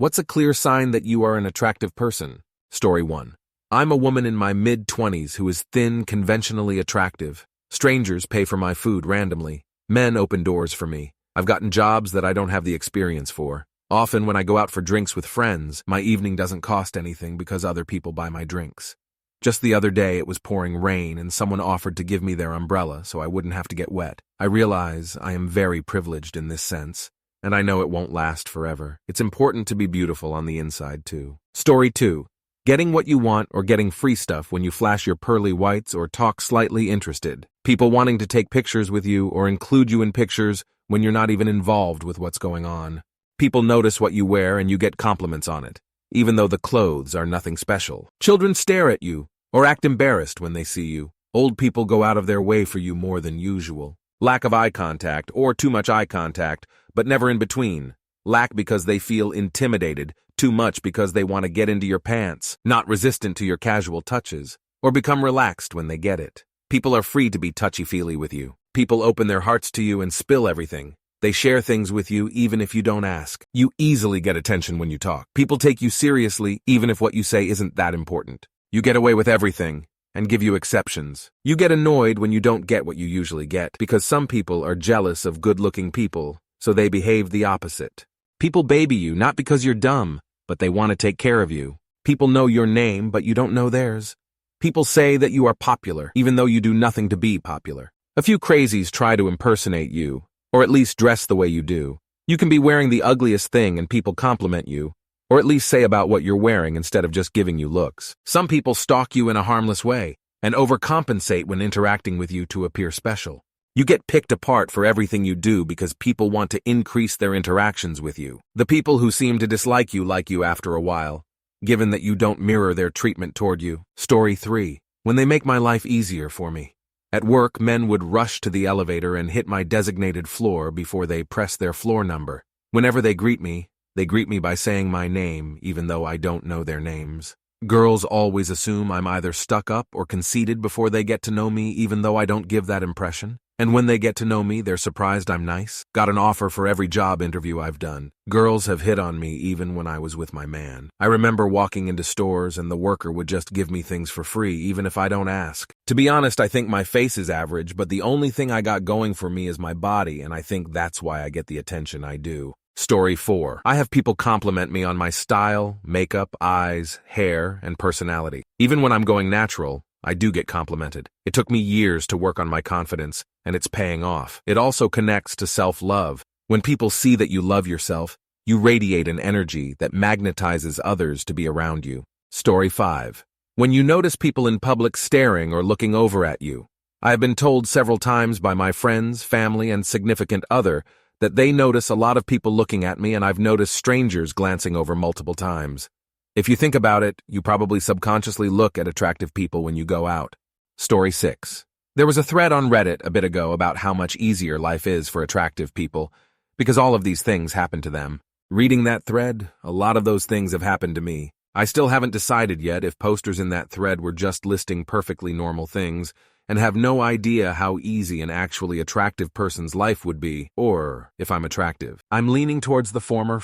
What's a clear sign that you are an attractive person? Story 1. I'm a woman in my mid-20s who is thin, conventionally attractive. Strangers pay for my food randomly. Men open doors for me. I've gotten jobs that I don't have the experience for. Often when I go out for drinks with friends, my evening doesn't cost anything because other people buy my drinks. Just the other day it was pouring rain and someone offered to give me their umbrella so I wouldn't have to get wet. I realize I am very privileged in this sense, and I know it won't last forever. It's important to be beautiful on the inside too. Story 2. Getting what you want or getting free stuff when you flash your pearly whites or talk slightly interested. People wanting to take pictures with you or include you in pictures when you're not even involved with what's going on. People notice what you wear and you get compliments on it, even though the clothes are nothing special. Children stare at you or act embarrassed when they see you. Old people go out of their way for you more than usual. Lack of eye contact or too much eye contact, but never in between. Lack because they feel intimidated, too much because they want to get into your pants, not resistant to your casual touches, or become relaxed when they get it. People are free to be touchy-feely with you. People open their hearts to you and spill everything. They share things with you even if you don't ask. You easily get attention when you talk. People take you seriously even if what you say isn't that important. You get away with everything and give you exceptions. You get annoyed when you don't get what you usually get because some people are jealous of good-looking people, so they behave the opposite. People baby you not because you're dumb, but they want to take care of you. People know your name, but you don't know theirs. People say that you are popular, even though you do nothing to be popular. A few crazies try to impersonate you, or at least dress the way you do. You can be wearing the ugliest thing and people compliment you, or at least say about what you're wearing instead of just giving you looks. Some people stalk you in a harmless way and overcompensate when interacting with you to appear special. You get picked apart for everything you do because people want to increase their interactions with you. The people who seem to dislike you like you after a while, given that you don't mirror their treatment toward you. Story 3. When they make my life easier for me. At work, men would rush to the elevator and hit my designated floor before they press their floor number. Whenever they greet me by saying my name, even though I don't know their names. Girls always assume I'm either stuck up or conceited before they get to know me, even though I don't give that impression. And when they get to know me, they're surprised I'm nice. Got an offer for every job interview I've done. Girls have hit on me even when I was with my man. I remember walking into stores and the worker would just give me things for free, even if I don't ask. To be honest, I think my face is average, but the only thing I got going for me is my body, and I think that's why I get the attention I do. Story 4. I have people compliment me on my style, makeup, eyes, hair, and personality. Even when I'm going natural, I do get complimented. It took me years to work on my confidence, and it's paying off. It also connects to self-love. When people see that you love yourself, you radiate an energy that magnetizes others to be around you. Story 5. When you notice people in public staring or looking over at you. I have been told several times by my friends, family, and significant other that they notice a lot of people looking at me, and I've noticed strangers glancing over multiple times. If you think about it, you probably subconsciously look at attractive people when you go out. Story 6. There was a thread on Reddit a bit ago about how much easier life is for attractive people, because all of these things happen to them. Reading that thread, a lot of those things have happened to me. I still haven't decided yet if posters in that thread were just listing perfectly normal things, and have no idea how easy an actually attractive person's life would be, or if I'm attractive. I'm leaning towards the former.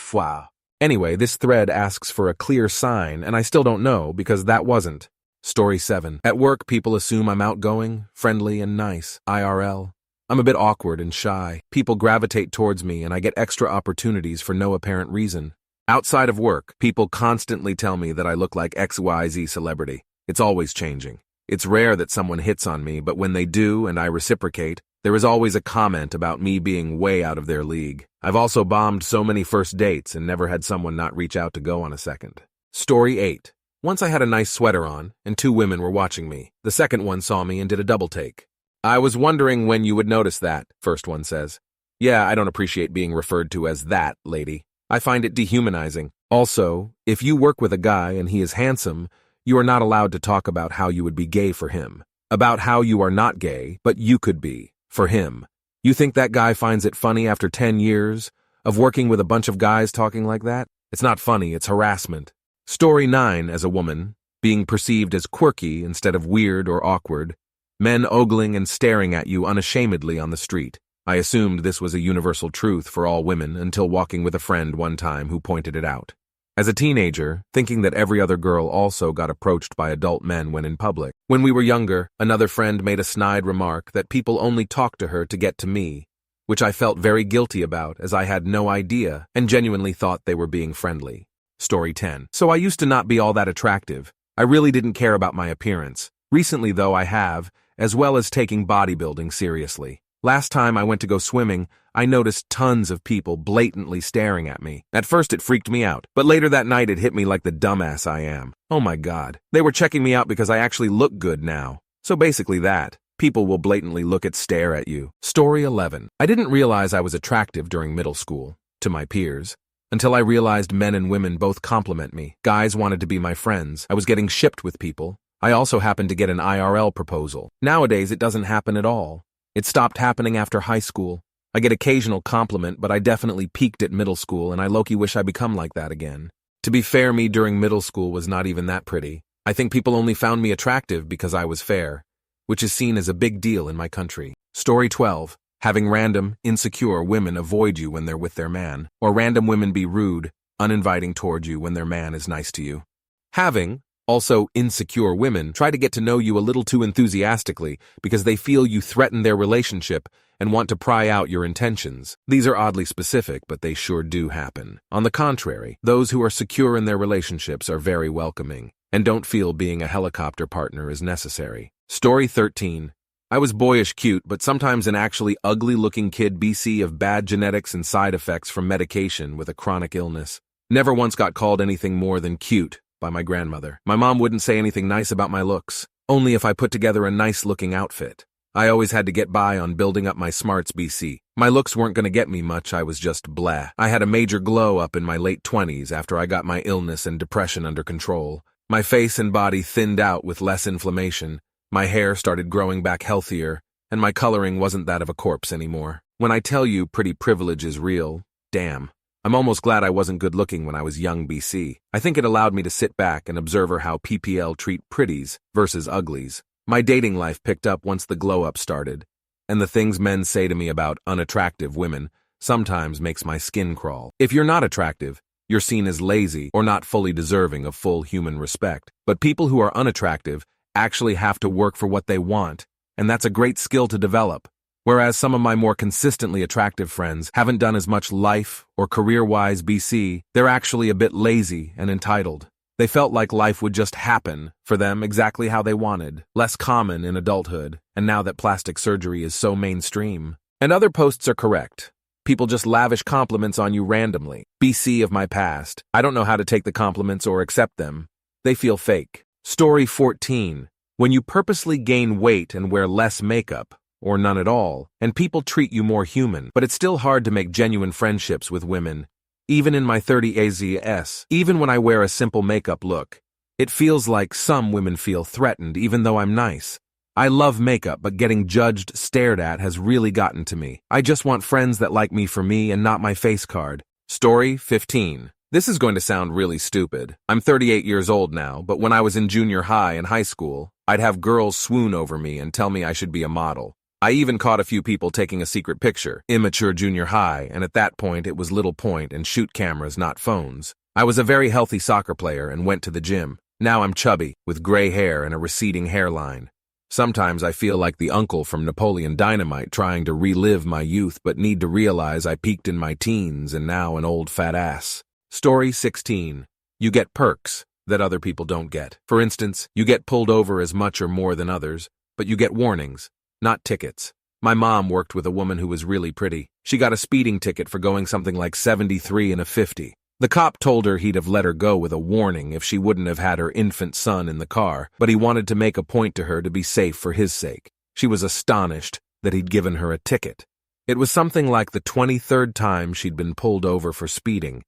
Anyway, this thread asks for a clear sign, and I still don't know because that wasn't. Story 7. At work, people assume I'm outgoing, friendly, and nice, IRL. I'm a bit awkward and shy. People gravitate towards me, and I get extra opportunities for no apparent reason. Outside of work, people constantly tell me that I look like XYZ celebrity. It's always changing. It's rare that someone hits on me, but when they do and I reciprocate, there is always a comment about me being way out of their league. I've also bombed so many first dates and never had someone not reach out to go on a second. Story 8. Once I had a nice sweater on, and 2 women were watching me. The second one saw me and did a double take. I was wondering when you would notice that, first one says. Yeah, I don't appreciate being referred to as that, lady. I find it dehumanizing. Also, if you work with a guy and he is handsome, you are not allowed to talk about how you would be gay for him. About how you are not gay, but you could be, for him. You think that guy finds it funny after 10 years of working with a bunch of guys talking like that? It's not funny, it's harassment. Story 9, as a woman, being perceived as quirky instead of weird or awkward. Men ogling and staring at you unashamedly on the street. I assumed this was a universal truth for all women until walking with a friend one time who pointed it out. As a teenager, thinking that every other girl also got approached by adult men when in public. When we were younger, another friend made a snide remark that people only talked to her to get to me, which I felt very guilty about as I had no idea and genuinely thought they were being friendly. Story 10. So I used to not be all that attractive. I really didn't care about my appearance. Recently, though, I have, as well as taking bodybuilding seriously. Last time I went to go swimming, I noticed tons of people blatantly staring at me. At first it freaked me out, but later that night it hit me like the dumbass I am. Oh my God. They were checking me out because I actually look good now. So basically that. People will blatantly stare at you. Story 11. I didn't realize I was attractive during middle school, to my peers, until I realized men and women both compliment me. Guys wanted to be my friends. I was getting shipped with people. I also happened to get an IRL proposal. Nowadays it doesn't happen at all. It stopped happening after high school. I get occasional compliment, but I definitely peaked at middle school, and I low-key wish I become like that again. To be fair, me during middle school was not even that pretty. I think people only found me attractive because I was fair, which is seen as a big deal in my country. Story 12. Having random, insecure women avoid you when they're with their man, or random women be rude, uninviting toward you when their man is nice to you. Having also, insecure women try to get to know you a little too enthusiastically because they feel you threaten their relationship and want to pry out your intentions. These are oddly specific, but they sure do happen. On the contrary, those who are secure in their relationships are very welcoming and don't feel being a helicopter partner is necessary. Story 13. I was boyish cute, but sometimes an actually ugly-looking kid BC of bad genetics and side effects from medication with a chronic illness. Never once got called anything more than cute by my grandmother. My mom wouldn't say anything nice about my looks, only if I put together a nice-looking outfit. I always had to get by on building up my smarts BC. My looks weren't going to get me much, I was just blah. I had a major glow up in my late 20s after I got my illness and depression under control. My face and body thinned out with less inflammation, my hair started growing back healthier, and my coloring wasn't that of a corpse anymore. When I tell you pretty privilege is real, damn. I'm almost glad I wasn't good looking when I was young BC. I think it allowed me to sit back and observe how PPL treat pretties versus uglies. My dating life picked up once the glow-up started, and the things men say to me about unattractive women sometimes makes my skin crawl. If you're not attractive, you're seen as lazy or not fully deserving of full human respect. But people who are unattractive actually have to work for what they want, and that's a great skill to develop. Whereas some of my more consistently attractive friends haven't done as much life or career-wise BC, they're actually a bit lazy and entitled. They felt like life would just happen for them exactly how they wanted, less common in adulthood, and now that plastic surgery is so mainstream. And other posts are correct. People just lavish compliments on you randomly. BC of my past. I don't know how to take the compliments or accept them. They feel fake. Story 14. When you purposely gain weight and wear less makeup, or none at all, and people treat you more human, but it's still hard to make genuine friendships with women. Even in my 30s, even when I wear a simple makeup look, it feels like some women feel threatened even though I'm nice. I love makeup, but getting judged, stared at has really gotten to me. I just want friends that like me for me and not my face card. Story 15. This is going to sound really stupid. I'm 38 years old now, but when I was in junior high and high school, I'd have girls swoon over me and tell me I should be a model. I even caught a few people taking a secret picture, immature junior high, and at that point it was little point and shoot cameras, not phones. I was a very healthy soccer player and went to the gym. Now I'm chubby, with gray hair and a receding hairline. Sometimes I feel like the uncle from Napoleon Dynamite trying to relive my youth but need to realize I peaked in my teens and now an old fat ass. Story 16. You get perks that other people don't get. For instance, you get pulled over as much or more than others, but you get warnings, not tickets. My mom worked with a woman who was really pretty. She got a speeding ticket for going something like 73 in a 50. The cop told her he'd have let her go with a warning if she wouldn't have had her infant son in the car, but he wanted to make a point to her to be safe for his sake. She was astonished that he'd given her a ticket. It was something like the 23rd time she'd been pulled over for speeding,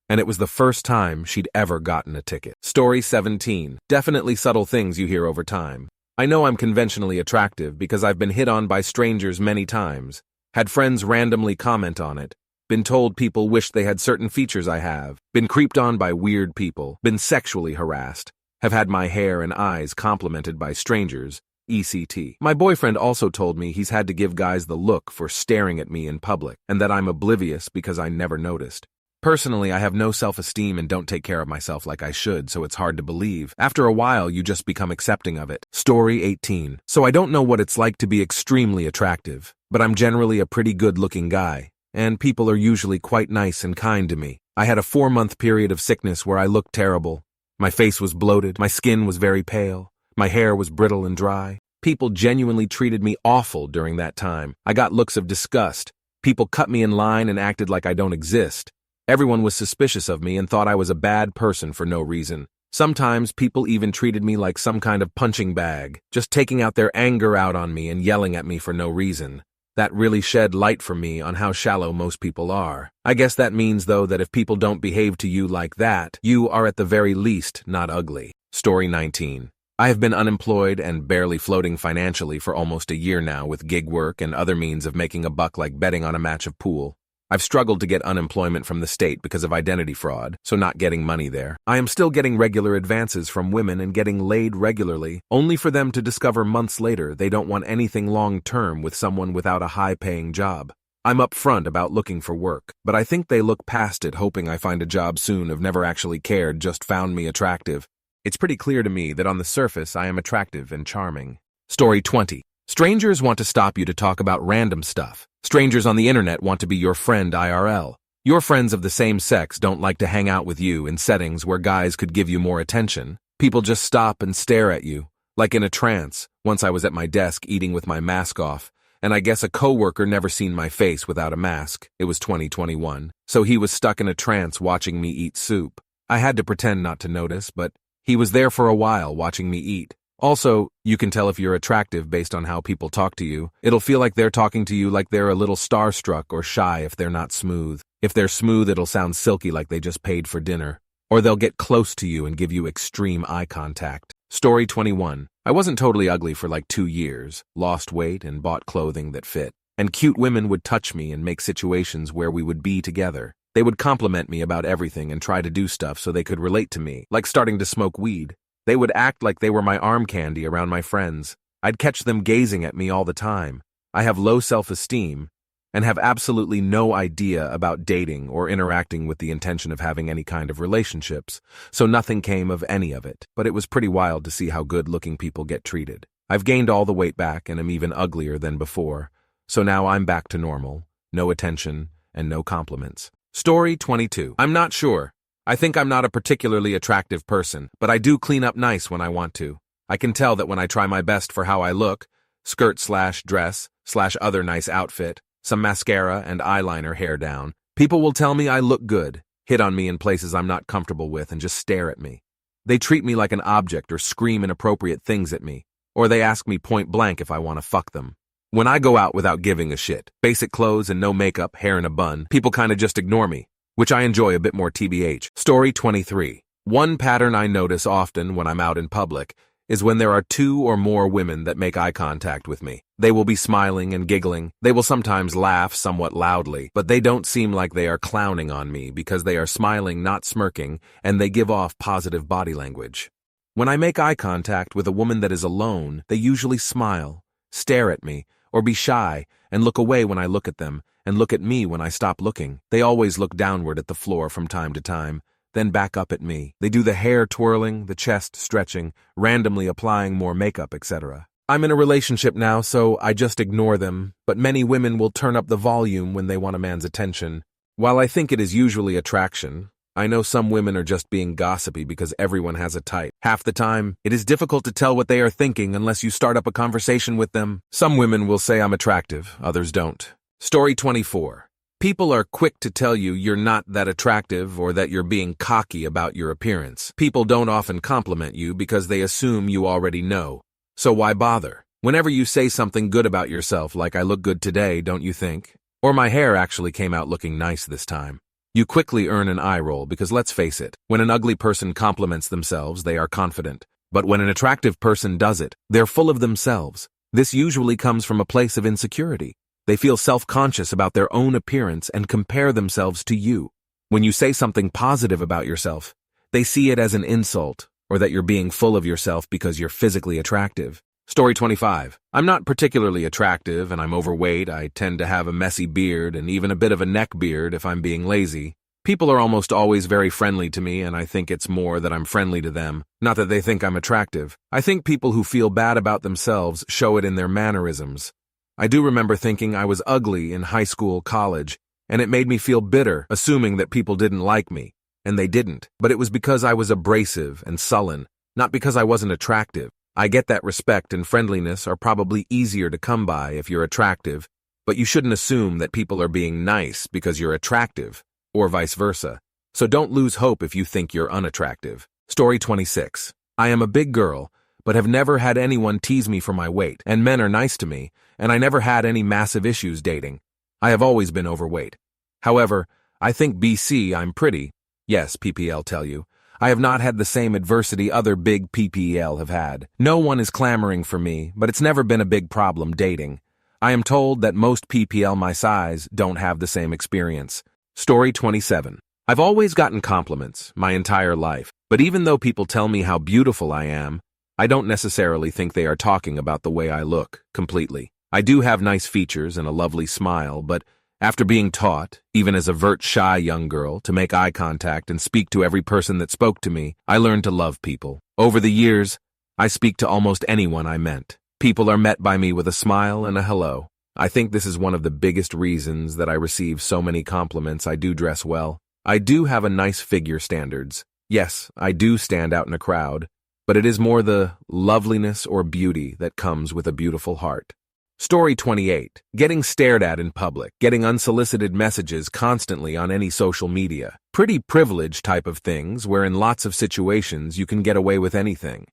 and it was the first time she'd ever gotten a ticket. Story 17. Definitely subtle things you hear over time. I know I'm conventionally attractive because I've been hit on by strangers many times, had friends randomly comment on it, been told people wish they had certain features I have, been creeped on by weird people, been sexually harassed, have had my hair and eyes complimented by strangers, ECT. My boyfriend also told me he's had to give guys the look for staring at me in public, and that I'm oblivious because I never noticed. Personally, I have no self-esteem and don't take care of myself like I should, so it's hard to believe. After a while, you just become accepting of it. Story 18. So I don't know what it's like to be extremely attractive, but I'm generally a pretty good-looking guy, and people are usually quite nice and kind to me. I had a 4-month period of sickness where I looked terrible. My face was bloated, my skin was very pale, my hair was brittle and dry. People genuinely treated me awful during that time. I got looks of disgust. People cut me in line and acted like I don't exist. Everyone was suspicious of me and thought I was a bad person for no reason. Sometimes people even treated me like some kind of punching bag, just taking out their anger out on me and yelling at me for no reason. That really shed light for me on how shallow most people are. I guess that means, though, that if people don't behave to you like that, you are at the very least not ugly. Story 19. I have been unemployed and barely floating financially for almost a year now with gig work and other means of making a buck like betting on a match of pool. I've struggled to get unemployment from the state because of identity fraud, so not getting money there. I am still getting regular advances from women and getting laid regularly, only for them to discover months later they don't want anything long-term with someone without a high-paying job. I'm upfront about looking for work, but I think they look past it hoping I find a job soon, have never actually cared, just found me attractive. It's pretty clear to me that on the surface I am attractive and charming. Story 20. Strangers want to stop you to talk about random stuff. Strangers on the internet want to be your friend IRL. Your friends of the same sex don't like to hang out with you in settings where guys could give you more attention. People just stop and stare at you, like in a trance. Once I was at my desk eating with my mask off, and I guess a coworker never seen my face without a mask. It was 2021, so he was stuck in a trance watching me eat soup. I had to pretend not to notice, but he was there for a while watching me eat. Also, you can tell if you're attractive based on how people talk to you. It'll feel like they're talking to you like they're a little starstruck or shy if they're not smooth. If they're smooth, it'll sound silky like they just paid for dinner. Or they'll get close to you and give you extreme eye contact. Story 21. I wasn't totally ugly for like 2 years, lost weight and bought clothing that fit. And cute women would touch me and make situations where we would be together. They would compliment me about everything and try to do stuff so they could relate to me, like starting to smoke weed. They would act like they were my arm candy around my friends. I'd catch them gazing at me all the time. I have low self-esteem and have absolutely no idea about dating or interacting with the intention of having any kind of relationships, so nothing came of any of it. But it was pretty wild to see how good-looking people get treated. I've gained all the weight back and am even uglier than before, so now I'm back to normal, no attention and no compliments. Story 22. I'm not sure. I think I'm not a particularly attractive person, but I do clean up nice when I want to. I can tell that when I try my best for how I look, skirt/dress/other nice outfit, some mascara and eyeliner hair down, people will tell me I look good, hit on me in places I'm not comfortable with and just stare at me. They treat me like an object or scream inappropriate things at me, or they ask me point blank if I want to fuck them. When I go out without giving a shit, basic clothes and no makeup, hair in a bun, people kinda just ignore me, which I enjoy a bit more TBH. Story 23. One pattern I notice often when I'm out in public is when there are 2 or more women that make eye contact with me. They will be smiling and giggling. They will sometimes laugh somewhat loudly, but they don't seem like they are clowning on me because they are smiling, not smirking, and they give off positive body language. When I make eye contact with a woman that is alone, they usually smile, stare at me, or be shy and look away when I look at them, and look at me when I stop looking. They always look downward at the floor from time to time, then back up at me. They do the hair twirling, the chest stretching, randomly applying more makeup, etc. I'm in a relationship now, so I just ignore them, but many women will turn up the volume when they want a man's attention. While I think it is usually attraction, I know some women are just being gossipy because everyone has a type. Half the time, it is difficult to tell what they are thinking unless you start up a conversation with them. Some women will say I'm attractive, others don't. Story 24. People are quick to tell you you're not that attractive or that you're being cocky about your appearance. People don't often compliment you because they assume you already know. So why bother? Whenever you say something good about yourself, like I look good today, don't you think? Or my hair actually came out looking nice this time. You quickly earn an eye roll because let's face it, when an ugly person compliments themselves, they are confident. But when an attractive person does it, they're full of themselves. This usually comes from a place of insecurity. They feel self-conscious about their own appearance and compare themselves to you. When you say something positive about yourself, they see it as an insult or that you're being full of yourself because you're physically attractive. Story 25. I'm not particularly attractive and I'm overweight. I tend to have a messy beard and even a bit of a neck beard if I'm being lazy. People are almost always very friendly to me, and I think it's more that I'm friendly to them, not that they think I'm attractive. I think people who feel bad about themselves show it in their mannerisms. I do remember thinking I was ugly in high school, college, and it made me feel bitter, assuming that people didn't like me, and they didn't. But it was because I was abrasive and sullen, not because I wasn't attractive. I get that respect and friendliness are probably easier to come by if you're attractive, but you shouldn't assume that people are being nice because you're attractive, or vice versa. So don't lose hope if you think you're unattractive. Story 26. I am a big girl, but have never had anyone tease me for my weight, and men are nice to me, and I never had any massive issues dating. I have always been overweight. However, I think BC I'm pretty. Yes, PPL tell you. I have not had the same adversity other big PPL have had. No one is clamoring for me, but it's never been a big problem dating. I am told that most PPL my size don't have the same experience. Story 27. I've always gotten compliments my entire life, but even though people tell me how beautiful I am, I don't necessarily think they are talking about the way I look, completely. I do have nice features and a lovely smile, but after being taught, even as a shy young girl, to make eye contact and speak to every person that spoke to me, I learned to love people. Over the years, I speak to almost anyone I met. People are met by me with a smile and a hello. I think this is one of the biggest reasons that I receive so many compliments. I do dress well. I do have a nice figure standards. Yes, I do stand out in a crowd, but it is more the loveliness or beauty that comes with a beautiful heart. Story 28. Getting stared at in public, getting unsolicited messages constantly on any social media. Pretty privileged type of things where in lots of situations you can get away with anything.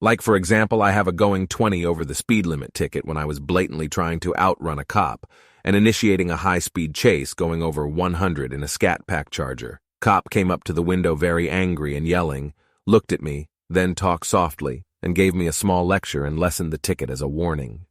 Like, for example, I have a going 20 over the speed limit ticket when I was blatantly trying to outrun a cop and initiating a high-speed chase going over 100 in a Scat Pack Charger. Cop came up to the window very angry and yelling, looked at me, then talked softly, and gave me a small lecture and lessened the ticket as a warning.